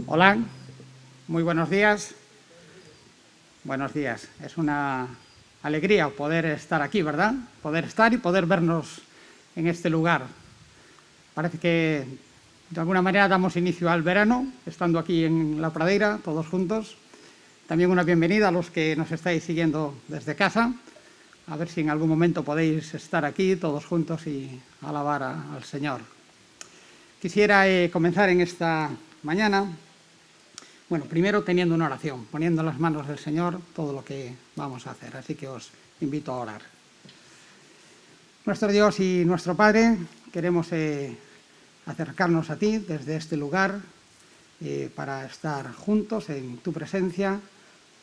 Hola, muy buenos días. Buenos días. Es una alegría poder estar aquí, ¿verdad? Poder estar y poder vernos en este lugar. Parece que de alguna manera damos inicio al verano, estando aquí en La Pradera, todos juntos. También una bienvenida a los que nos estáis siguiendo desde casa. A ver si en algún momento podéis estar aquí todos juntos y alabar al Señor. Quisiera comenzar en esta mañana, primero teniendo una oración, poniendo en las manos del Señor todo lo que vamos a hacer. Así que os invito a orar. Nuestro Dios y nuestro Padre, queremos acercarnos a ti desde este lugar para estar juntos en tu presencia,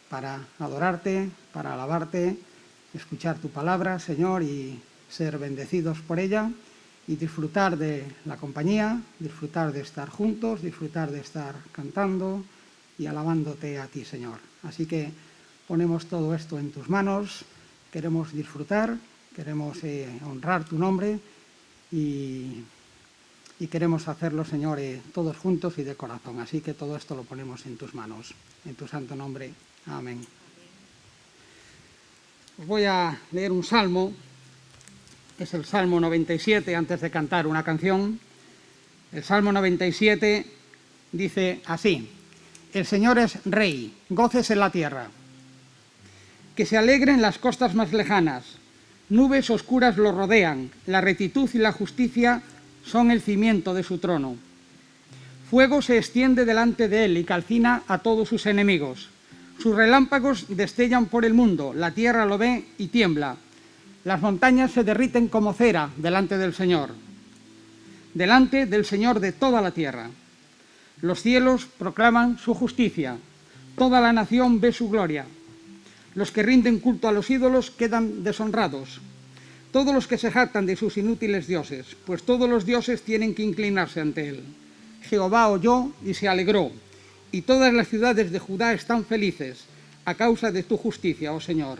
para adorarte, para alabarte, escuchar tu palabra, Señor, y ser bendecidos por ella y disfrutar de la compañía, disfrutar de estar juntos, disfrutar de estar cantando y alabándote a ti, Señor. Así que ponemos todo esto en tus manos, queremos disfrutar, queremos honrar tu nombre y queremos hacerlo, Señor, todos juntos y de corazón. Así que todo esto lo ponemos en tus manos, en tu santo nombre. Amén. Os voy a leer un salmo, es el Salmo 97, antes de cantar una canción. El Salmo 97 dice así: el Señor es Rey, gócese en la tierra. Que se alegren las costas más lejanas, nubes oscuras lo rodean, la rectitud y la justicia son el cimiento de su trono. Fuego se extiende delante de él y calcina a todos sus enemigos. Sus relámpagos destellan por el mundo, la tierra lo ve y tiembla. Las montañas se derriten como cera delante del Señor de toda la tierra. Los cielos proclaman su justicia, toda la nación ve su gloria. Los que rinden culto a los ídolos quedan deshonrados, todos los que se jactan de sus inútiles dioses, pues todos los dioses tienen que inclinarse ante él. Jehová oyó y se alegró, y todas las ciudades de Judá están felices a causa de tu justicia, oh Señor.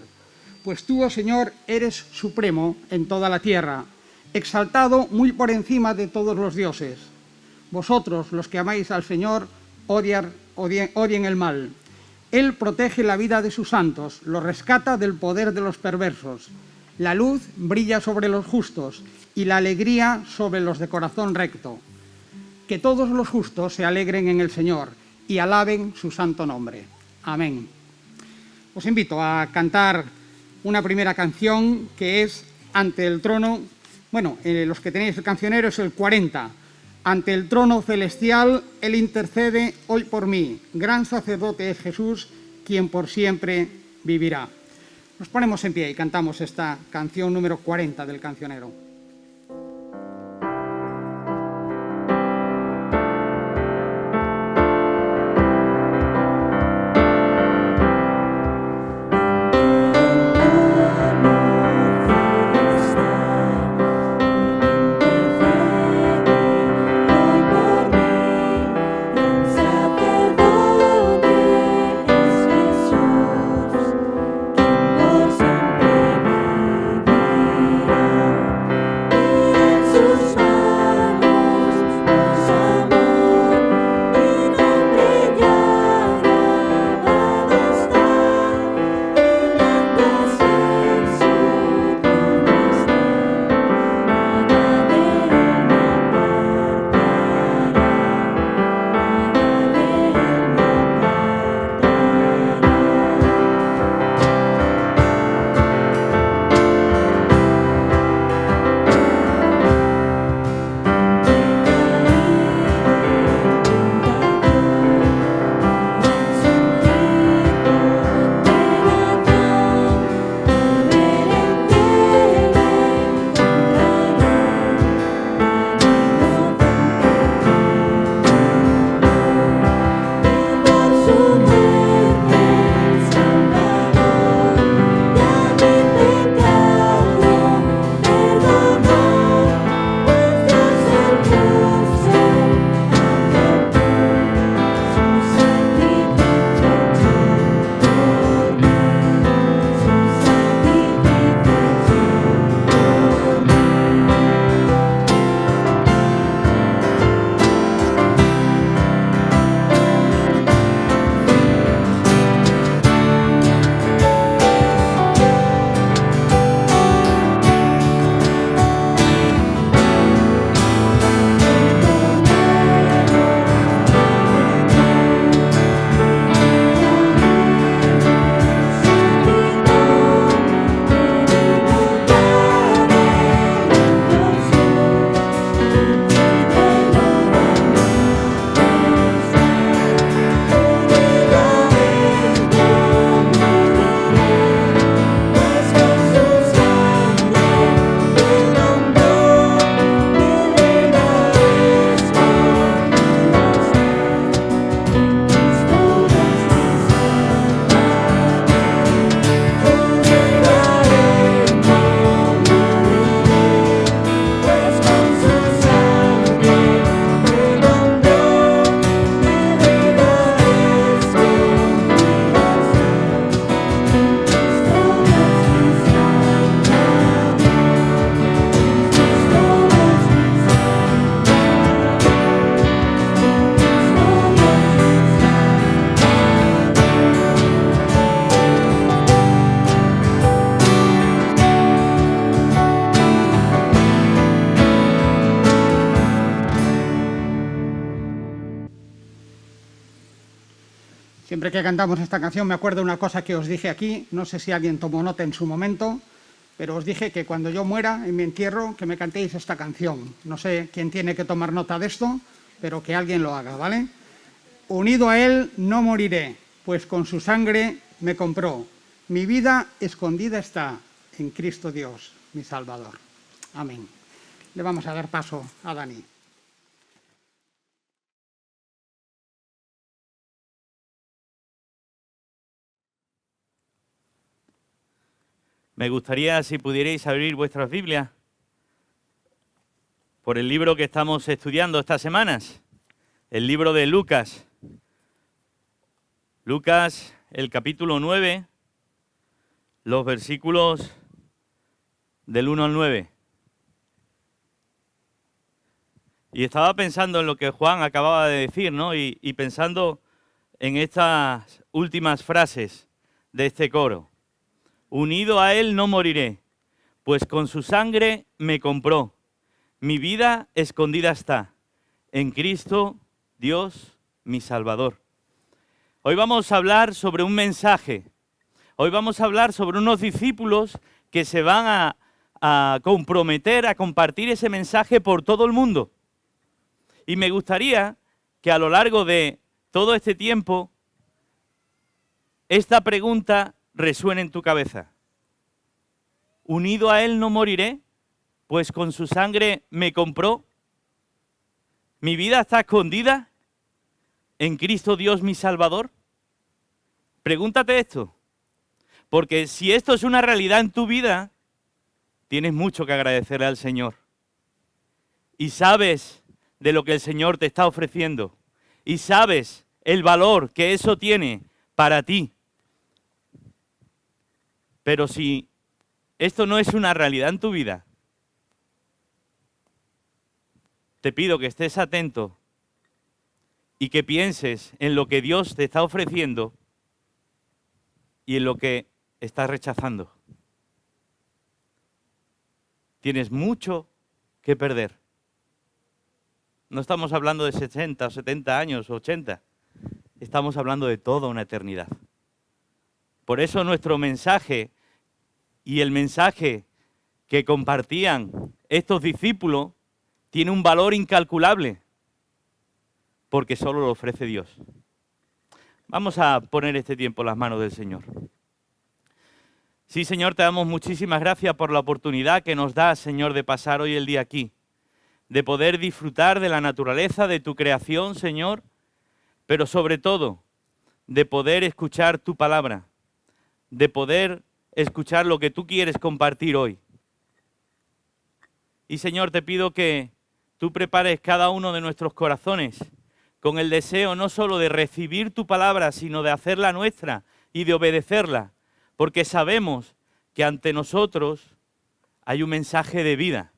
Pues tú, oh Señor, eres supremo en toda la tierra, exaltado muy por encima de todos los dioses. Vosotros, los que amáis al Señor, odien el mal. Él protege la vida de sus santos, los rescata del poder de los perversos. La luz brilla sobre los justos y la alegría sobre los de corazón recto. Que todos los justos se alegren en el Señor y alaben su santo nombre. Amén. Os invito a cantar una primera canción que es Ante el trono. Los que tenéis el cancionero es el 40. Ante el trono celestial, Él intercede hoy por mí. Gran sacerdote es Jesús, quien por siempre vivirá. Nos ponemos en pie y cantamos esta canción número 40 del cancionero. Siempre que cantamos esta canción me acuerdo de una cosa que os dije aquí, no sé si alguien tomó nota en su momento, pero os dije que cuando yo muera en mi entierro, que me cantéis esta canción. No sé quién tiene que tomar nota de esto, pero que alguien lo haga, ¿vale? Unido a Él no moriré, pues con su sangre me compró. Mi vida escondida está en Cristo Dios, mi Salvador. Amén. Le vamos a dar paso a Dani. Me gustaría si pudierais abrir vuestras Biblias por el libro que estamos estudiando estas semanas, el libro de Lucas. Lucas, el capítulo 9, los versículos del 1 al 9. Y estaba pensando en lo que Juan acababa de decir, ¿no? Y pensando en estas últimas frases de este coro. Unido a Él no moriré, pues con su sangre me compró. Mi vida escondida está en Cristo, Dios, mi Salvador. Hoy vamos a hablar sobre un mensaje. Hoy vamos a hablar sobre unos discípulos que se van a comprometer a compartir ese mensaje por todo el mundo. Y me gustaría que a lo largo de todo este tiempo esta pregunta resuene en tu cabeza. ¿Unido a Él no moriré? Pues con su sangre me compró. ¿Mi vida está escondida en Cristo Dios mi Salvador? Pregúntate esto, porque si esto es una realidad en tu vida, tienes mucho que agradecerle al Señor. Y sabes de lo que el Señor te está ofreciendo. Y sabes el valor que eso tiene para ti. Pero si esto no es una realidad en tu vida, te pido que estés atento y que pienses en lo que Dios te está ofreciendo y en lo que estás rechazando. Tienes mucho que perder. No estamos hablando de 60 o 70 años o 80. Estamos hablando de toda una eternidad. Por eso nuestro mensaje y el mensaje que compartían estos discípulos tiene un valor incalculable, porque solo lo ofrece Dios. Vamos a poner este tiempo en las manos del Señor. Sí, Señor, te damos muchísimas gracias por la oportunidad que nos das, Señor, de pasar hoy el día aquí, de poder disfrutar de la naturaleza, de tu creación, Señor, pero sobre todo, de poder escuchar tu palabra, de poder escuchar lo que tú quieres compartir hoy. Y, Señor, te pido que tú prepares cada uno de nuestros corazones con el deseo no solo de recibir tu palabra, sino de hacerla nuestra y de obedecerla, porque sabemos que ante nosotros hay un mensaje de vida,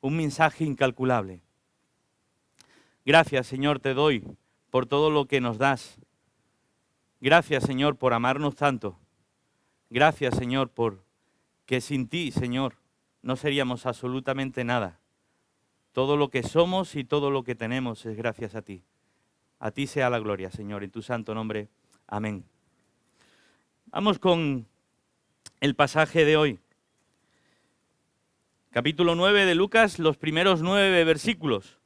un mensaje incalculable. Gracias, Señor, te doy por todo lo que nos das. Gracias, Señor, por amarnos tanto. Gracias, Señor, por que sin ti, Señor, no seríamos absolutamente nada. Todo lo que somos y todo lo que tenemos es gracias a ti. A ti sea la gloria, Señor, en tu santo nombre. Amén. Vamos con el pasaje de hoy. Capítulo 9 de Lucas, los primeros 9 versículos.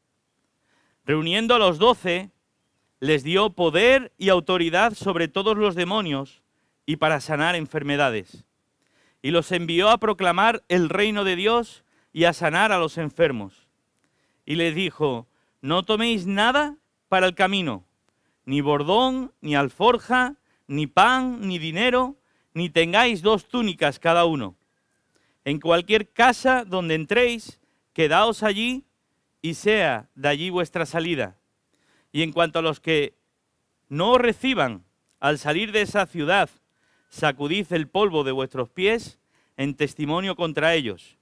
Reuniendo a los 12, les dio poder y autoridad sobre todos los demonios y para sanar enfermedades. Y los envió a proclamar el reino de Dios y a sanar a los enfermos. Y les dijo, no toméis nada para el camino, ni bordón, ni alforja, ni pan, ni dinero, ni tengáis 2 túnicas cada uno. En cualquier casa donde entréis, quedaos allí y sea de allí vuestra salida. Y en cuanto a los que no os reciban al salir de esa ciudad, sacudid el polvo de vuestros pies en testimonio contra ellos.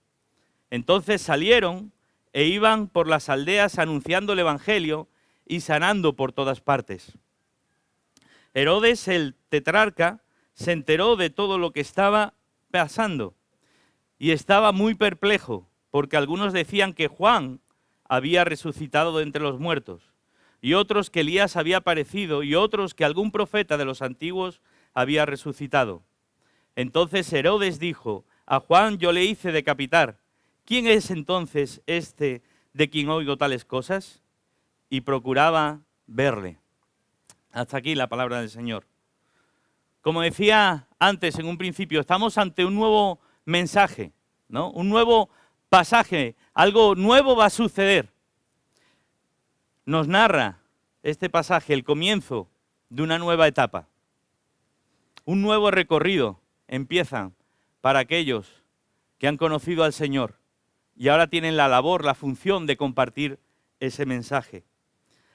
Entonces salieron e iban por las aldeas anunciando el evangelio y sanando por todas partes. Herodes, el tetrarca, se enteró de todo lo que estaba pasando y estaba muy perplejo, porque algunos decían que Juan había resucitado de entre los muertos, y otros que Elías había aparecido, y otros que algún profeta de los antiguos había resucitado. Entonces Herodes dijo: a Juan yo le hice decapitar. ¿Quién es entonces este de quien oigo tales cosas? Y procuraba verle. Hasta aquí la palabra del Señor. Como decía antes, en un principio, estamos ante un nuevo mensaje, ¿no? Un nuevo pasaje, algo nuevo va a suceder. Nos narra este pasaje el comienzo de una nueva etapa. Un nuevo recorrido empieza para aquellos que han conocido al Señor y ahora tienen la labor, la función de compartir ese mensaje.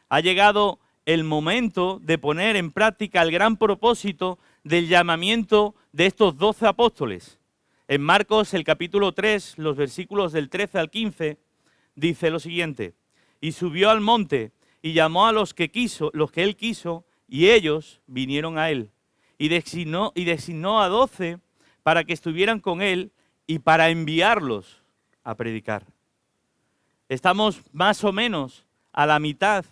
Ha llegado el momento de poner en práctica el gran propósito del llamamiento de estos 12 apóstoles. En Marcos, el capítulo 3, los versículos del 13 al 15, dice lo siguiente: y subió al monte y llamó a los que él quiso, y ellos vinieron a él. Y designó a 12 para que estuvieran con él y para enviarlos a predicar. Estamos más o menos a la mitad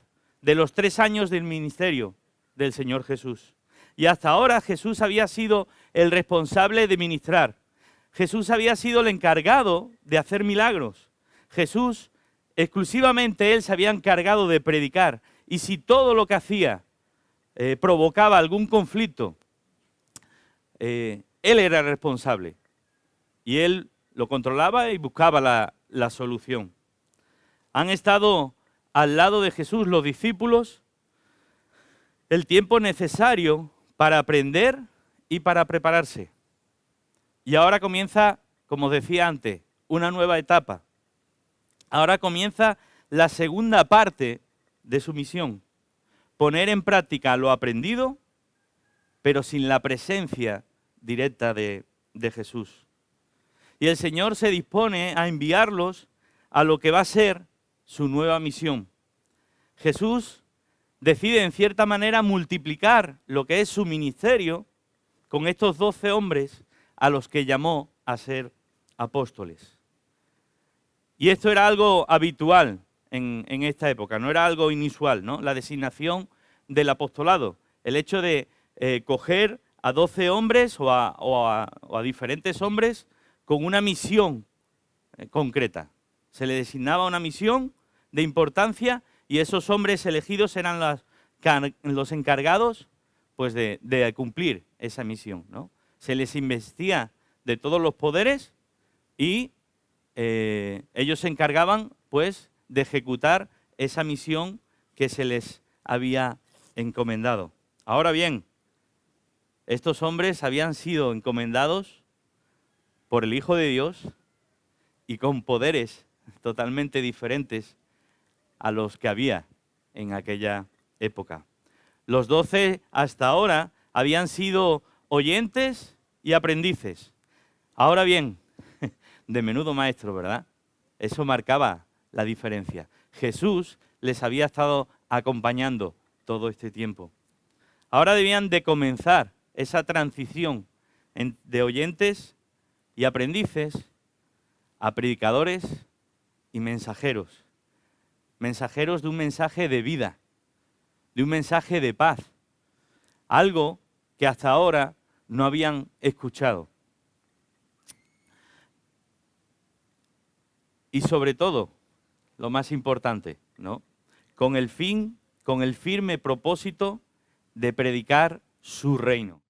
de los 3 años del ministerio del Señor Jesús. Y hasta ahora Jesús había sido el responsable de ministrar. Jesús había sido el encargado de hacer milagros. Jesús, exclusivamente él se había encargado de predicar. Y si todo lo que hacía provocaba algún conflicto, él era el responsable. Y él lo controlaba y buscaba la solución. Han estado al lado de Jesús los discípulos el tiempo necesario para aprender y para prepararse. Y ahora comienza, como os decía antes, una nueva etapa. Ahora comienza la segunda parte de su misión: poner en práctica lo aprendido, pero sin la presencia directa de Jesús. Y el Señor se dispone a enviarlos a lo que va a ser su nueva misión. Jesús decide en cierta manera multiplicar lo que es su ministerio con estos 12 hombres a los que llamó a ser apóstoles. Y esto era algo habitual en esta época, no era algo inusual, ¿no? La designación del apostolado, el hecho de coger a 12 hombres o a diferentes hombres con una misión concreta. Se le designaba una misión de importancia y esos hombres elegidos eran los encargados pues, de cumplir esa misión, ¿no? Se les investía de todos los poderes y ellos se encargaban pues, de ejecutar esa misión que se les había encomendado. Ahora bien, estos hombres habían sido encomendados por el Hijo de Dios y con poderes totalmente diferentes a los que había en aquella época. Los 12 hasta ahora habían sido oyentes y aprendices. Ahora bien, de menudo maestro, ¿verdad? Eso marcaba la diferencia. Jesús les había estado acompañando todo este tiempo. Ahora debían de comenzar esa transición de oyentes y aprendices a predicadores y mensajeros. Mensajeros de un mensaje de vida, de un mensaje de paz. Algo que hasta ahora no habían escuchado. Y sobre todo, lo más importante, ¿no? Con el firme propósito de predicar su reino.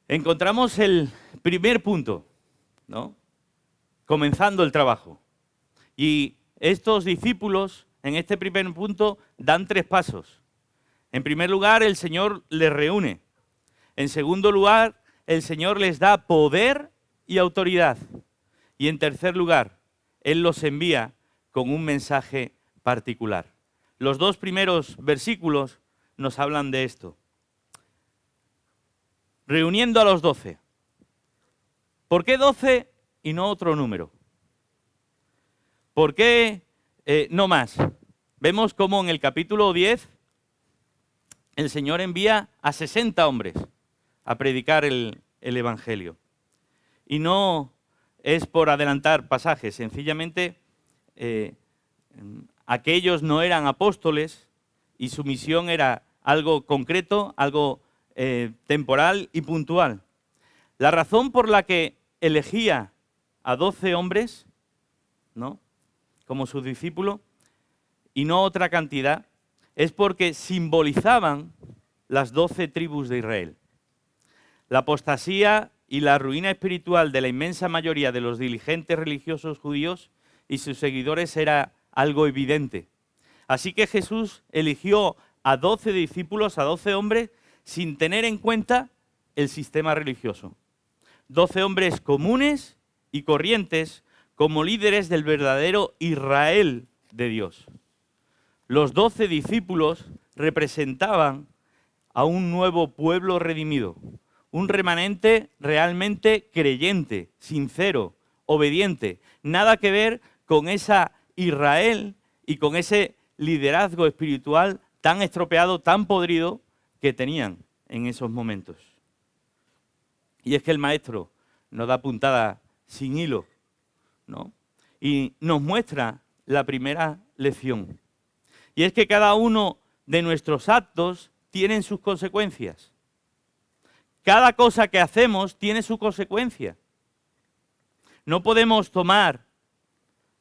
Encontramos el primer punto, ¿no? Comenzando el trabajo. Y estos discípulos, en este primer punto, dan 3 pasos. En primer lugar, el Señor les reúne. En segundo lugar, el Señor les da poder y autoridad. Y en tercer lugar, Él los envía con un mensaje particular. Los dos primeros versículos nos hablan de esto. Reuniendo a los 12. ¿Por qué 12 y no otro número? ¿Por qué no más? Vemos cómo en el capítulo 10 el Señor envía a 60 hombres a predicar el Evangelio. Y no es por adelantar pasajes, sencillamente aquellos no eran apóstoles y su misión era algo concreto, algo temporal y puntual. La razón por la que elegía a 12 hombres, ¿no?, como sus discípulos, y no otra cantidad, es porque simbolizaban las 12 tribus de Israel. La apostasía y la ruina espiritual de la inmensa mayoría de los dirigentes religiosos judíos y sus seguidores era algo evidente. Así que Jesús eligió a 12 discípulos, a 12 hombres, sin tener en cuenta el sistema religioso. 12 hombres comunes y corrientes como líderes del verdadero Israel de Dios. Los 12 discípulos representaban a un nuevo pueblo redimido, un remanente realmente creyente, sincero, obediente. Nada que ver con esa Israel y con ese liderazgo espiritual tan estropeado, tan podrido que tenían en esos momentos. Y es que el maestro nos da puntada sin hilo, ¿no? Y nos muestra la primera lección. Y es que cada uno de nuestros actos tiene sus consecuencias. Cada cosa que hacemos tiene su consecuencia. No podemos tomar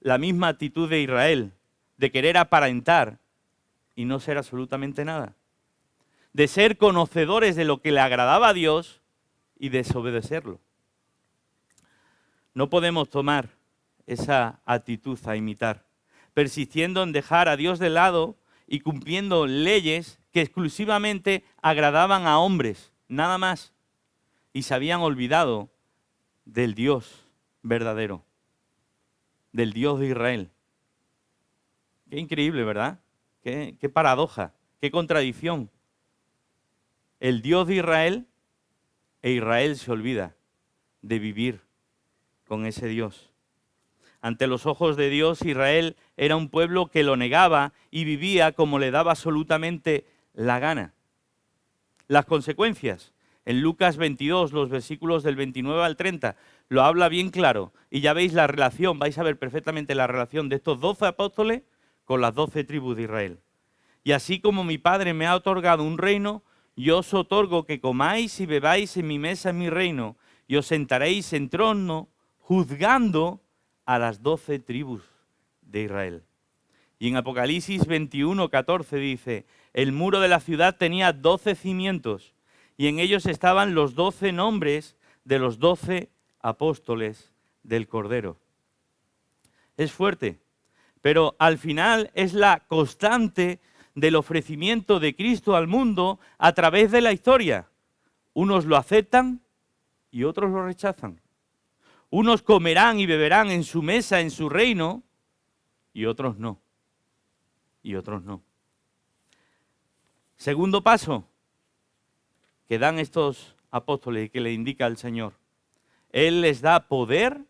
la misma actitud de Israel, de querer aparentar y no ser absolutamente nada. De ser conocedores de lo que le agradaba a Dios y desobedecerlo. No podemos tomar esa actitud a imitar, persistiendo en dejar a Dios de lado y cumpliendo leyes que exclusivamente agradaban a hombres, nada más, y se habían olvidado del Dios verdadero, del Dios de Israel. Qué increíble, ¿verdad? Qué paradoja, qué contradicción. El Dios de Israel, e Israel se olvida de vivir con ese Dios. Ante los ojos de Dios, Israel era un pueblo que lo negaba y vivía como le daba absolutamente la gana. Las consecuencias, en Lucas 22, los versículos del 29 al 30, lo habla bien claro. Y ya veis la relación, vais a ver perfectamente la relación de estos 12 apóstoles con las 12 tribus de Israel. Y así como mi Padre me ha otorgado un reino, yo os otorgo que comáis y bebáis en mi mesa en mi reino, y os sentaréis en trono juzgando a las 12 tribus de Israel. Y en Apocalipsis 21, 14 dice, el muro de la ciudad tenía 12 cimientos, y en ellos estaban los 12 nombres de los 12 apóstoles del Cordero. Es fuerte, pero al final es la constante del ofrecimiento de Cristo al mundo a través de la historia. Unos lo aceptan y otros lo rechazan. Unos comerán y beberán en su mesa, en su reino, y otros no. Y otros no. Segundo paso que dan estos apóstoles y que le indica el Señor. Él les da poder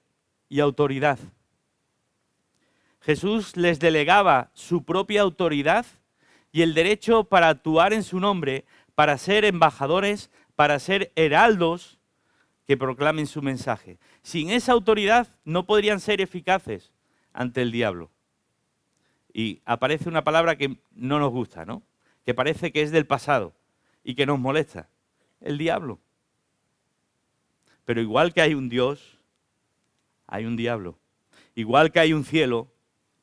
y autoridad. Jesús les delegaba su propia autoridad y el derecho para actuar en su nombre, para ser embajadores, para ser heraldos que proclamen su mensaje. Sin esa autoridad no podrían ser eficaces ante el diablo. Y aparece una palabra que no nos gusta, ¿no? Que parece que es del pasado y que nos molesta. El diablo. Pero igual que hay un Dios, hay un diablo. Igual que hay un cielo,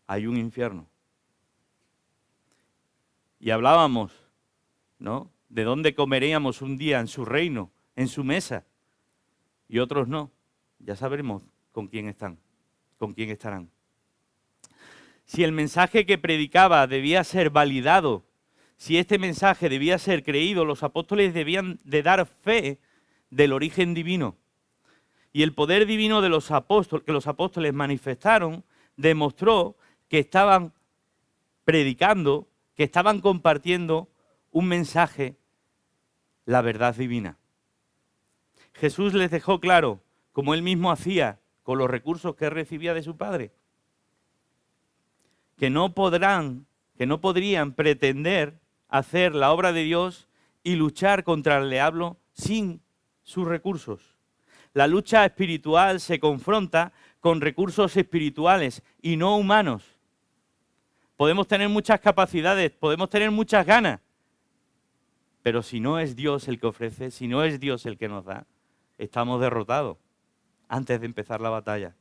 hay un infierno. Y hablábamos, ¿no?, de dónde comeríamos un día en su reino, en su mesa. Y otros no. Ya sabremos con quién están, con quién estarán. Si el mensaje que predicaba debía ser validado, si este mensaje debía ser creído, los apóstoles debían de dar fe del origen divino. Y el poder divino de los apóstoles, que los apóstoles manifestaron, demostró que estaban predicando que estaban compartiendo un mensaje, la verdad divina. Jesús les dejó claro, como él mismo hacía con los recursos que recibía de su Padre, que no podrían pretender hacer la obra de Dios y luchar contra el diablo sin sus recursos. La lucha espiritual se confronta con recursos espirituales y no humanos. Podemos tener muchas capacidades, podemos tener muchas ganas, pero si no es Dios el que ofrece, si no es Dios el que nos da, estamos derrotados antes de empezar la batalla.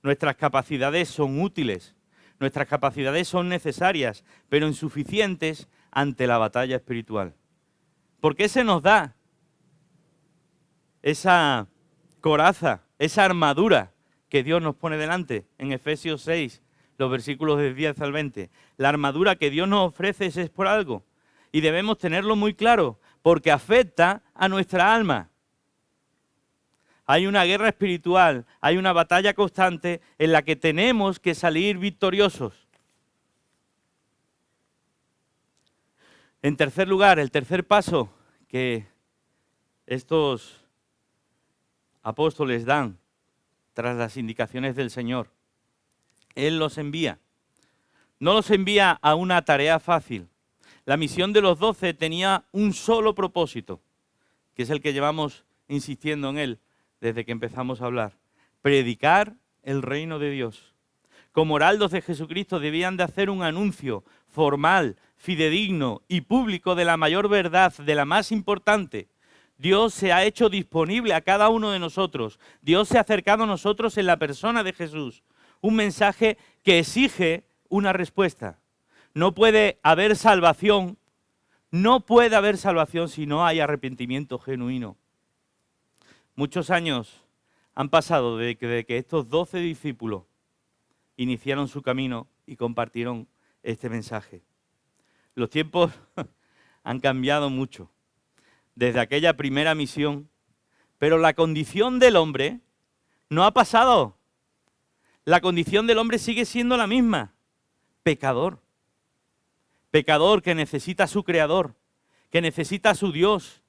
Nuestras capacidades son útiles, nuestras capacidades son necesarias, pero insuficientes ante la batalla espiritual. ¿Por qué se nos da esa coraza, esa armadura que Dios nos pone delante? En Efesios 6, los versículos del 10 al 20. La armadura que Dios nos ofrece es por algo. Y debemos tenerlo muy claro, porque afecta a nuestra alma. Hay una guerra espiritual, hay una batalla constante en la que tenemos que salir victoriosos. En tercer lugar, el tercer paso que estos apóstoles dan tras las indicaciones del Señor, Él los envía. No los envía a una tarea fácil. La misión de los 12 tenía un solo propósito, que es el que llevamos insistiendo en él desde que empezamos a hablar: predicar el reino de Dios. Como heraldos de Jesucristo debían de hacer un anuncio formal, fidedigno y público de la mayor verdad, de la más importante. Dios se ha hecho disponible a cada uno de nosotros. Dios se ha acercado a nosotros en la persona de Jesús. Un mensaje que exige una respuesta. No puede haber salvación si no hay arrepentimiento genuino. Muchos años han pasado desde que estos 12 discípulos iniciaron su camino y compartieron este mensaje. Los tiempos han cambiado mucho desde aquella primera misión, pero la condición del hombre no ha pasado. La condición del hombre sigue siendo la misma: pecador. Pecador que necesita a su Creador, que necesita a su Dios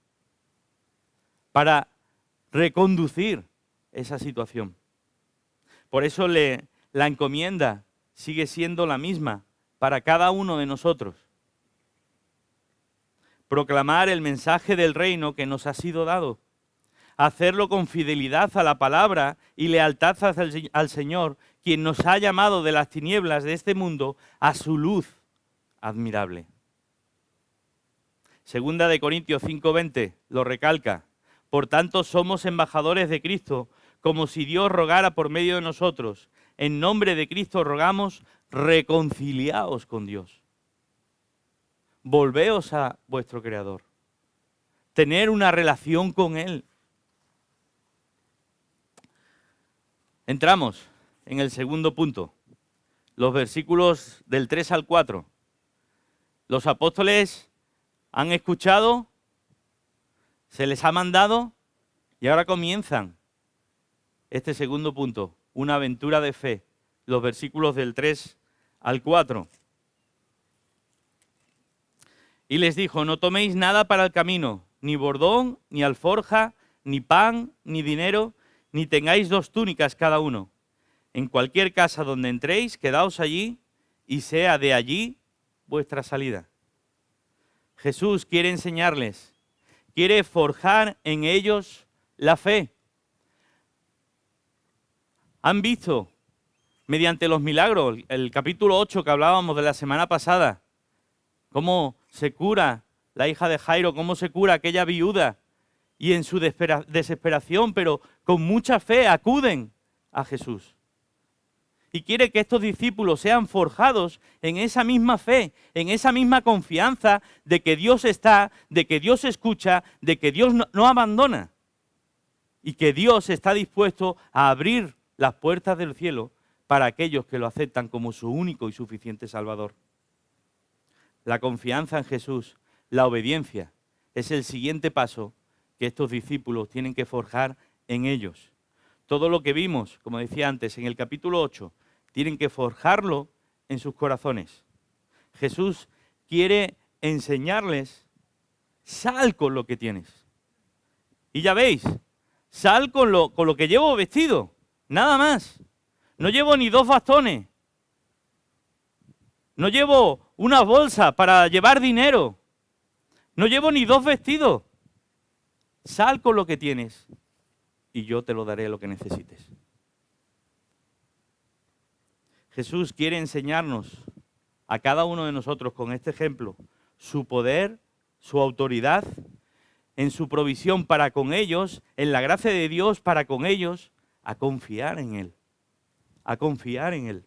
para reconducir esa situación. Por eso la encomienda sigue siendo la misma para cada uno de nosotros. Proclamar el mensaje del reino que nos ha sido dado. Hacerlo con fidelidad a la palabra y lealtad al Señor, quien nos ha llamado de las tinieblas de este mundo a su luz admirable. Segunda de Corintios 5:20 lo recalca: por tanto somos embajadores de Cristo, como si Dios rogara por medio de nosotros. En nombre de Cristo rogamos, reconciliaos con Dios. Volveos a vuestro Creador. Tener una relación con Él. Entramos en el segundo punto, los versículos del 3 al 4. Los apóstoles han escuchado, se les ha mandado y ahora comienzan este segundo punto, una aventura de fe, los versículos del 3 al 4. Y les dijo: no toméis nada para el camino, ni bordón, ni alforja, ni pan, ni dinero, ni tengáis 2 túnicas cada uno. En cualquier casa donde entréis, quedaos allí, y sea de allí vuestra salida. Jesús quiere enseñarles, quiere forjar en ellos la fe. Han visto, mediante los milagros, el capítulo 8 que hablábamos de la semana pasada, cómo se cura la hija de Jairo, cómo se cura aquella viuda, y en su desesperación, pero con mucha fe, acuden a Jesús. Y quiere que estos discípulos sean forjados en esa misma fe, en esa misma confianza de que Dios está, de que Dios escucha, de que Dios no abandona. Y que Dios está dispuesto a abrir las puertas del cielo para aquellos que lo aceptan como su único y suficiente Salvador. La confianza en Jesús, la obediencia, es el siguiente paso que estos discípulos tienen que forjar en ellos. Todo lo que vimos, como decía antes, en el capítulo 8, tienen que forjarlo en sus corazones. Jesús quiere enseñarles, sal con lo que tienes. Y ya veis, sal con lo que llevo vestido, nada más. No llevo ni 2 bastones. No llevo una bolsa para llevar dinero. No llevo ni 2 vestidos. Sal con lo que tienes y yo te lo daré lo que necesites. Jesús quiere enseñarnos a cada uno de nosotros con este ejemplo su poder, su autoridad, en su provisión para con ellos, en la gracia de Dios para con ellos, a confiar en Él. A confiar en Él.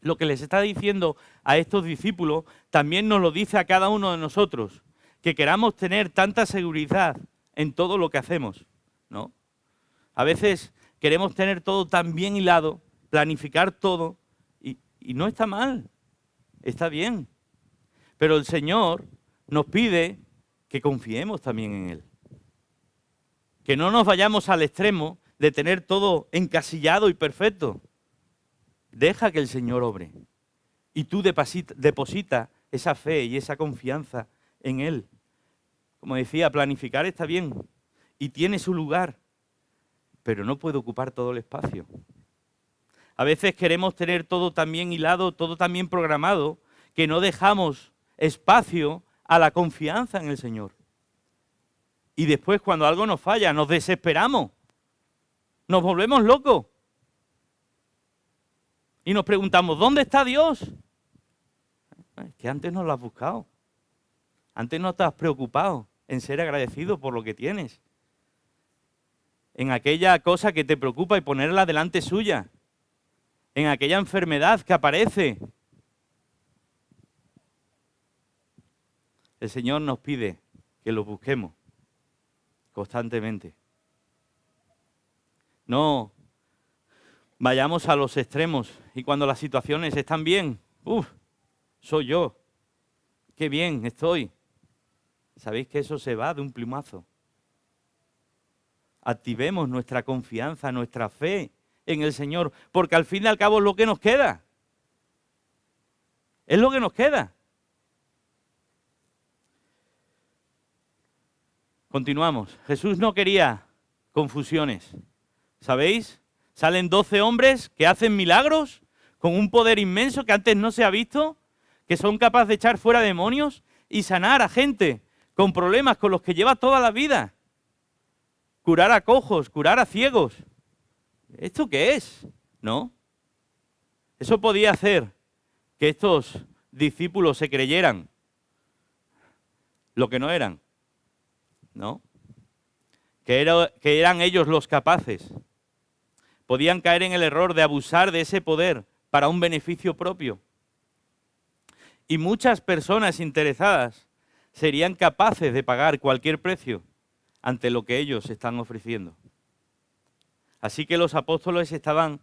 Lo que les está diciendo a estos discípulos también nos lo dice a cada uno de nosotros, que queramos tener tanta seguridad en todo lo que hacemos, ¿no? A veces queremos tener todo tan bien hilado, planificar todo, y no está mal, está bien. Pero el Señor nos pide que confiemos también en Él. Que no nos vayamos al extremo de tener todo encasillado y perfecto. Deja que el Señor obre. Y tú deposita esa fe y esa confianza en Él. Como decía, planificar está bien y tiene su lugar, pero no puede ocupar todo el espacio. A veces queremos tener todo tan bien hilado, todo tan bien programado, que no dejamos espacio a la confianza en el Señor. Y después, cuando algo nos falla, nos desesperamos, nos volvemos locos. Y nos preguntamos, ¿dónde está Dios? Es que antes no lo has buscado. Antes no te has preocupado en ser agradecido por lo que tienes. En aquella cosa que te preocupa y ponerla delante suya. En aquella enfermedad que aparece. El Señor nos pide que lo busquemos constantemente. No vayamos a los extremos y cuando las situaciones están bien, soy yo, qué bien estoy. Sabéis que eso se va de un plumazo. Activemos nuestra confianza, nuestra fe en el Señor, porque al fin y al cabo es lo que nos queda. Es lo que nos queda. Continuamos. Jesús no quería confusiones. ¿Sabéis? Salen 12 hombres que hacen milagros con un poder inmenso que antes no se ha visto, que son capaces de echar fuera demonios y sanar a gente con problemas con los que lleva toda la vida. Curar a cojos, curar a ciegos. ¿Esto qué es? ¿No? Eso podía hacer que estos discípulos se creyeran lo que no eran, ¿no? Que eran ellos los capaces. Podían caer en el error de abusar de ese poder para un beneficio propio. Y muchas personas interesadas serían capaces de pagar cualquier precio ante lo que ellos están ofreciendo. Así que los apóstoles estaban,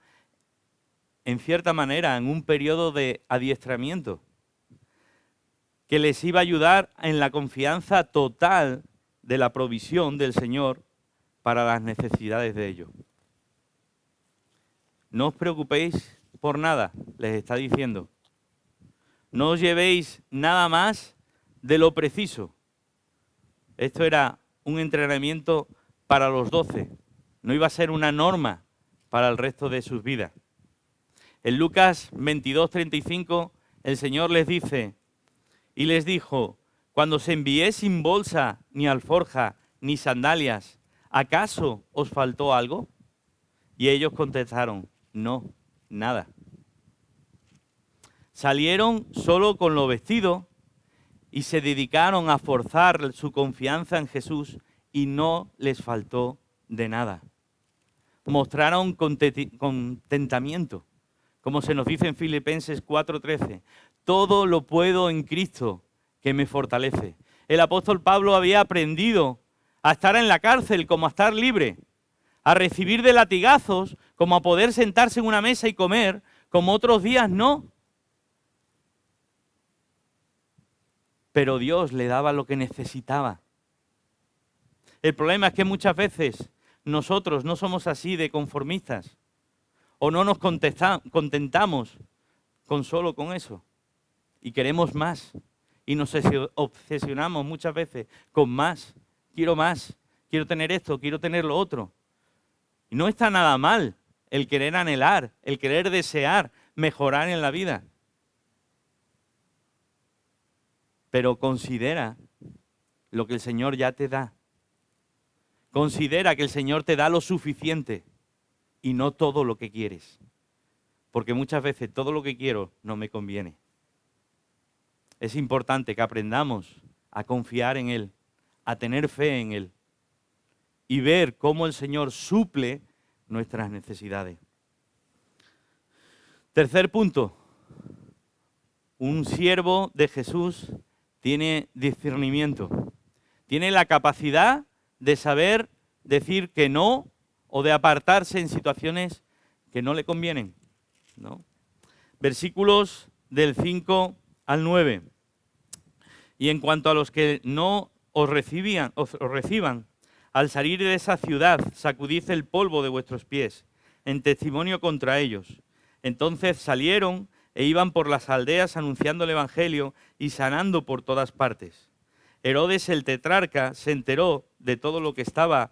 en cierta manera, en un periodo de adiestramiento que les iba a ayudar en la confianza total de la provisión del Señor para las necesidades de ellos. No os preocupéis por nada, les está diciendo. No os llevéis nada más de lo preciso. Esto era un entrenamiento para los 12. No iba a ser una norma para el resto de sus vidas. En Lucas 22:35, el Señor les dice, y les dijo, cuando os envié sin bolsa, ni alforja, ni sandalias, ¿acaso os faltó algo? Y ellos contestaron, no, nada. Salieron solo con lo vestido y se dedicaron a forzar su confianza en Jesús y no les faltó de nada. Mostraron contentamiento, como se nos dice en Filipenses 4:13. Todo lo puedo en Cristo que me fortalece. El apóstol Pablo había aprendido a estar en la cárcel como a estar libre, a recibir de latigazos como a poder sentarse en una mesa y comer, como otros días no. Pero Dios le daba lo que necesitaba. El problema es que muchas veces nosotros no somos así de conformistas o no nos contentamos solo con eso. y queremos más. Y nos obsesionamos muchas veces con más. Quiero tener esto, quiero tener lo otro. Y no está nada mal el querer anhelar, el querer desear mejorar en la vida. Pero considera lo que el Señor ya te da. Considera que el Señor te da lo suficiente y no todo lo que quieres. Porque muchas veces todo lo que quiero no me conviene. Es importante que aprendamos a confiar en Él, a tener fe en Él y ver cómo el Señor suple nuestras necesidades. Tercer punto. Un siervo de Jesús tiene discernimiento. Tiene la capacidad de saber decir que no o de apartarse en situaciones que no le convienen, ¿no? Versículos del 5 al 9. Y en cuanto a los que no os reciban, al salir de esa ciudad, sacudid el polvo de vuestros pies, en testimonio contra ellos. Entonces salieron e iban por las aldeas anunciando el evangelio y sanando por todas partes. Herodes el tetrarca se enteró de todo lo que estaba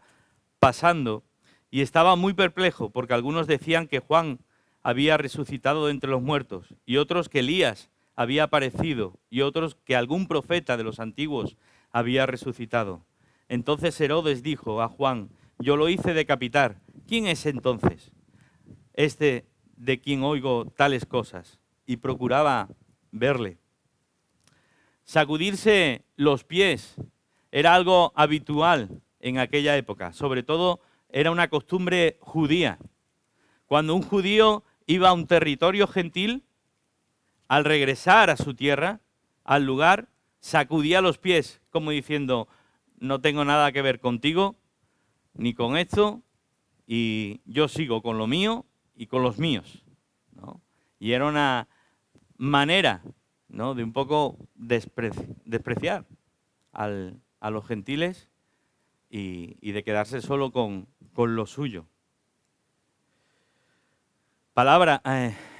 pasando y estaba muy perplejo, porque algunos decían que Juan había resucitado de entre los muertos, y otros que Elías había aparecido, y otros que algún profeta de los antiguos había resucitado. Entonces Herodes dijo a Juan: yo lo hice decapitar. ¿Quién es entonces este de quien oigo tales cosas? Y procuraba verle. Sacudirse los pies era algo habitual en aquella época, sobre todo era una costumbre judía. Cuando un judío iba a un territorio gentil, al regresar a su tierra, al lugar, sacudía los pies, como diciendo: no tengo nada que ver contigo, ni con esto, y yo sigo con lo mío y con los míos, ¿no? Y era una manera, ¿no?, de un poco despreciar a los gentiles y de quedarse solo con lo suyo. Palabra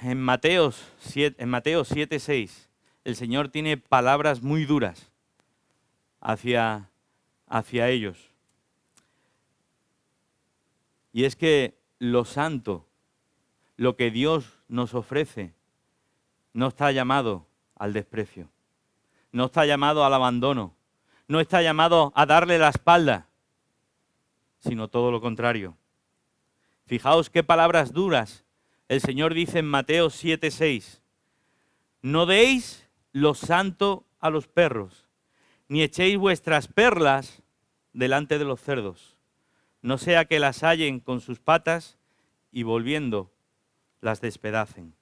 en Mateo 7:6, el Señor tiene palabras muy duras hacia ellos. Y es que lo santo, lo que Dios nos ofrece, no está llamado al desprecio, no está llamado al abandono, no está llamado a darle la espalda, sino todo lo contrario. Fijaos qué palabras duras el Señor dice en Mateo 7:6. No deis lo santo a los perros, ni echéis vuestras perlas delante de los cerdos, no sea que las hallen con sus patas y volviendo las despedacen.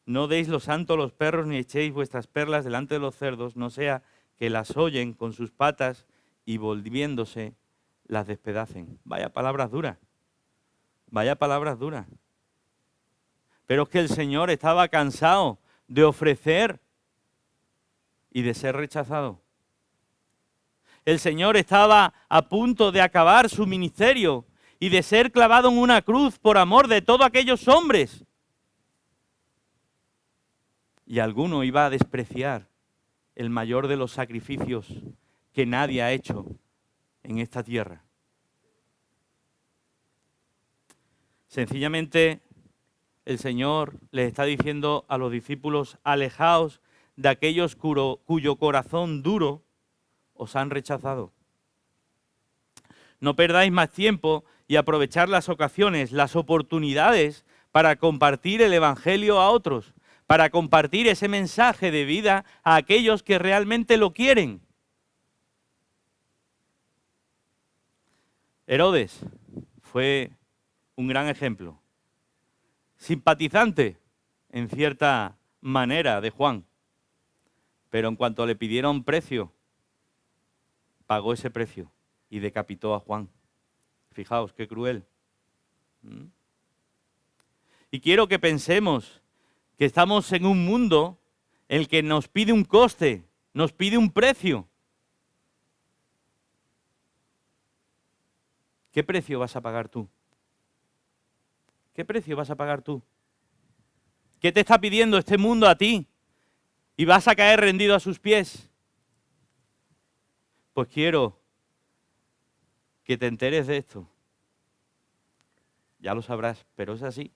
No deis lo santo a los perros, ni echéis vuestras perlas delante de los cerdos, no sea que las hollen con sus patas y volviéndose las despedacen. Vaya palabras duras. Vaya palabras duras. Pero es que el Señor estaba cansado de ofrecer y de ser rechazado. El Señor estaba a punto de acabar su ministerio y de ser clavado en una cruz por amor de todos aquellos hombres. Y alguno iba a despreciar el mayor de los sacrificios que nadie ha hecho en esta tierra. Sencillamente, el Señor les está diciendo a los discípulos: alejaos de aquellos cuyo corazón duro os han rechazado. No perdáis más tiempo y aprovechar las ocasiones, las oportunidades para compartir el Evangelio a otros, para compartir ese mensaje de vida a aquellos que realmente lo quieren. Herodes fue un gran ejemplo, simpatizante en cierta manera de Juan, pero en cuanto le pidieron precio, pagó ese precio y decapitó a Juan. Fijaos qué cruel. Y quiero que pensemos que estamos en un mundo en el que nos pide un coste, nos pide un precio. ¿Qué precio vas a pagar tú? ¿Qué precio vas a pagar tú? ¿Qué te está pidiendo este mundo a ti? ¿Y vas a caer rendido a sus pies? Pues quiero que te enteres de esto. Ya lo sabrás, pero es así.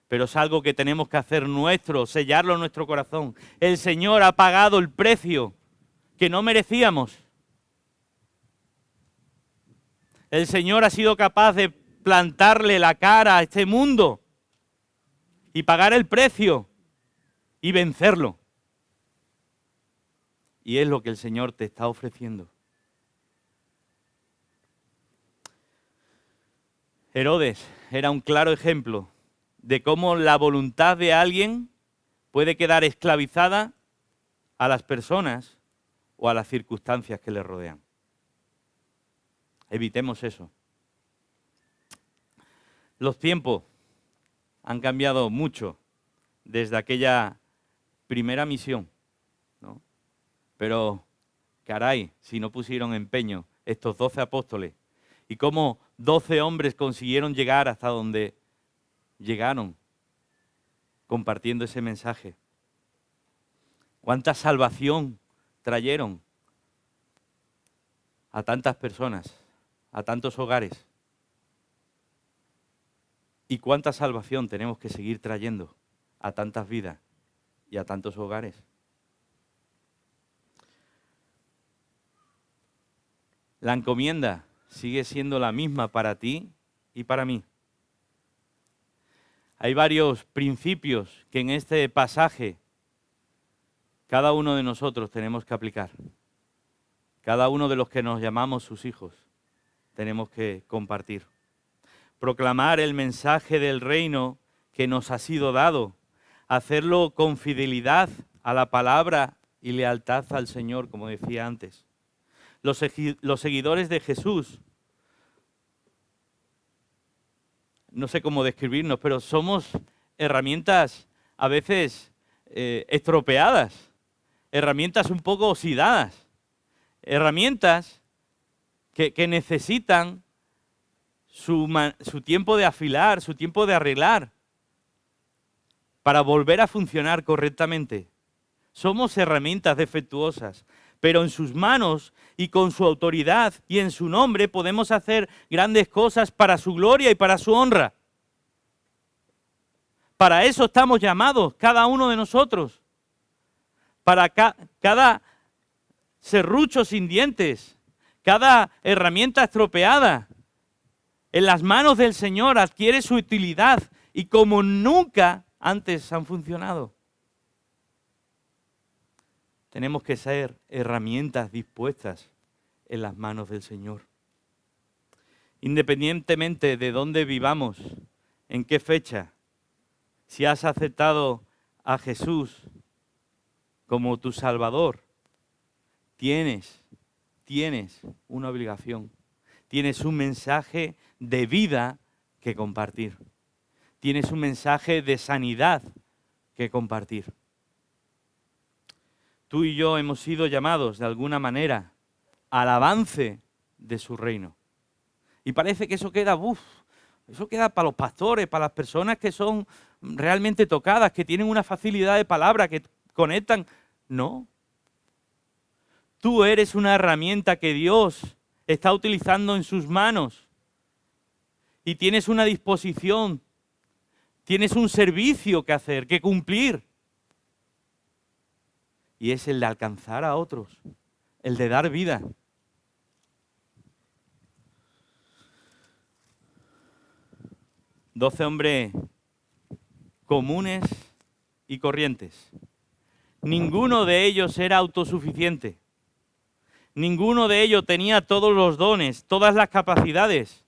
Pero es algo que tenemos que hacer nuestro, sellarlo en nuestro corazón. El Señor ha pagado el precio que no merecíamos. El Señor ha sido capaz de plantarle la cara a este mundo y pagar el precio y vencerlo. Y es lo que el Señor te está ofreciendo. Herodes era un claro ejemplo de cómo la voluntad de alguien puede quedar esclavizada a las personas o a las circunstancias que le rodean. Evitemos eso. Los tiempos han cambiado mucho desde aquella primera misión, ¿no? Pero, caray, si no pusieron empeño estos 12 apóstoles y cómo 12 hombres consiguieron llegar hasta donde llegaron compartiendo ese mensaje. Cuánta salvación trajeron a tantas personas, a tantos hogares. Y cuánta salvación tenemos que seguir trayendo a tantas vidas y a tantos hogares. La encomienda sigue siendo la misma para ti y para mí. Hay varios principios que en este pasaje cada uno de nosotros tenemos que aplicar. Cada uno de los que nos llamamos sus hijos tenemos que compartir. Proclamar el mensaje del reino que nos ha sido dado. Hacerlo con fidelidad a la palabra y lealtad al Señor, como decía antes. Los seguidores de Jesús, no sé cómo describirnos, pero somos herramientas a veces estropeadas, herramientas un poco oxidadas, herramientas que necesitan su tiempo de afilar, su tiempo de arreglar, para volver a funcionar correctamente. Somos herramientas defectuosas, pero en sus manos y con su autoridad y en su nombre podemos hacer grandes cosas para su gloria y para su honra. Para eso estamos llamados, cada uno de nosotros. Para cada serrucho sin dientes, cada herramienta estropeada, en las manos del Señor adquiere su utilidad y como nunca antes han funcionado. Tenemos que ser herramientas dispuestas en las manos del Señor. Independientemente de dónde vivamos, en qué fecha, si has aceptado a Jesús como tu Salvador, tienes una obligación. Tienes un mensaje de vida que compartir. Tienes un mensaje de sanidad que compartir. Tú y yo hemos sido llamados de alguna manera al avance de su reino. Y parece que eso queda para los pastores, para las personas que son realmente tocadas, que tienen una facilidad de palabra, que conectan. No. Tú eres una herramienta que Dios está utilizando en sus manos. Y tienes una disposición, tienes un servicio que hacer, que cumplir. Y es el de alcanzar a otros, el de dar vida. 12 hombres comunes y corrientes. Ninguno de ellos era autosuficiente. Ninguno de ellos tenía todos los dones, todas las capacidades.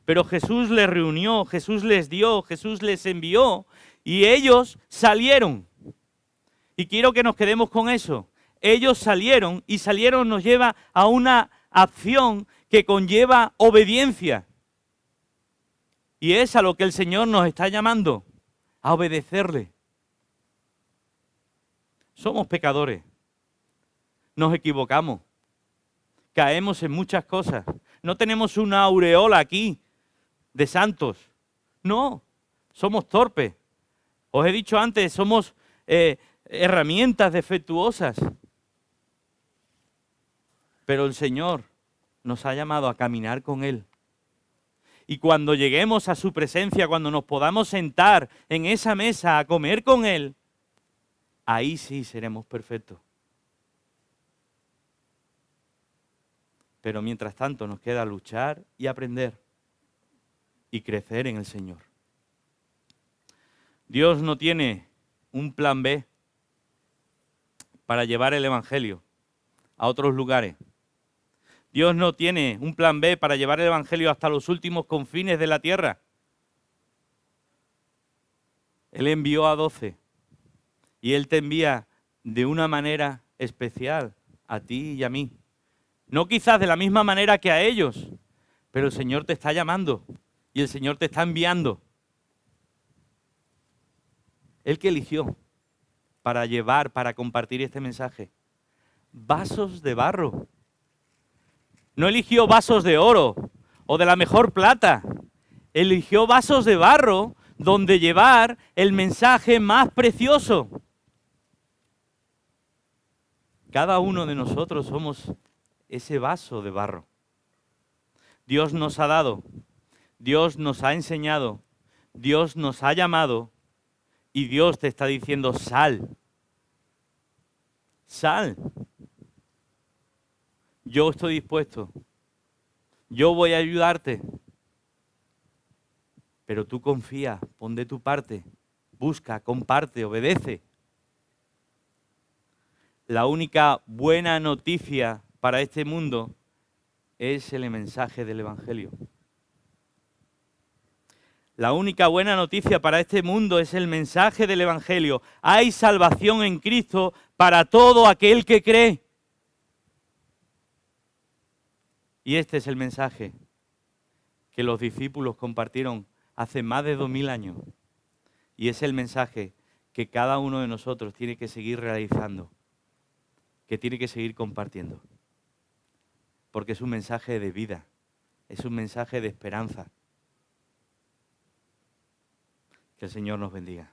Pero Jesús les reunió, Jesús les dio, Jesús les envió y ellos salieron. Y quiero que nos quedemos con eso. Ellos salieron y salieron nos lleva a una acción que conlleva obediencia. Y es a lo que el Señor nos está llamando, a obedecerle. Somos pecadores, nos equivocamos, caemos en muchas cosas. No tenemos una aureola aquí de santos. No, somos torpes. Os he dicho antes, somos herramientas defectuosas. Pero el Señor nos ha llamado a caminar con Él. Y cuando lleguemos a su presencia, cuando nos podamos sentar en esa mesa a comer con Él, ahí sí seremos perfectos. Pero mientras tanto nos queda luchar y aprender y crecer en el Señor. Dios no tiene un plan B para llevar el Evangelio a otros lugares. Dios no tiene un plan B para llevar el Evangelio hasta los últimos confines de la tierra. Él envió a 12 y Él te envía de una manera especial a ti y a mí. No quizás de la misma manera que a ellos, pero el Señor te está llamando y el Señor te está enviando. Él que eligió para llevar, para compartir este mensaje. Vasos de barro. No eligió vasos de oro o de la mejor plata. Eligió vasos de barro donde llevar el mensaje más precioso. Cada uno de nosotros somos ese vaso de barro. Dios nos ha dado, Dios nos ha enseñado, Dios nos ha llamado y Dios te está diciendo sal. Sal. Yo estoy dispuesto. Yo voy a ayudarte. Pero tú confía, pon de tu parte, busca, comparte, obedece. La única buena noticia para este mundo es el mensaje del Evangelio. La única buena noticia para este mundo es el mensaje del Evangelio. Hay salvación en Cristo para todo aquel que cree. Y este es el mensaje que los discípulos compartieron hace más de 2000 años. Y es el mensaje que cada uno de nosotros tiene que seguir realizando, que tiene que seguir compartiendo. Porque es un mensaje de vida, es un mensaje de esperanza. Que el Señor nos bendiga.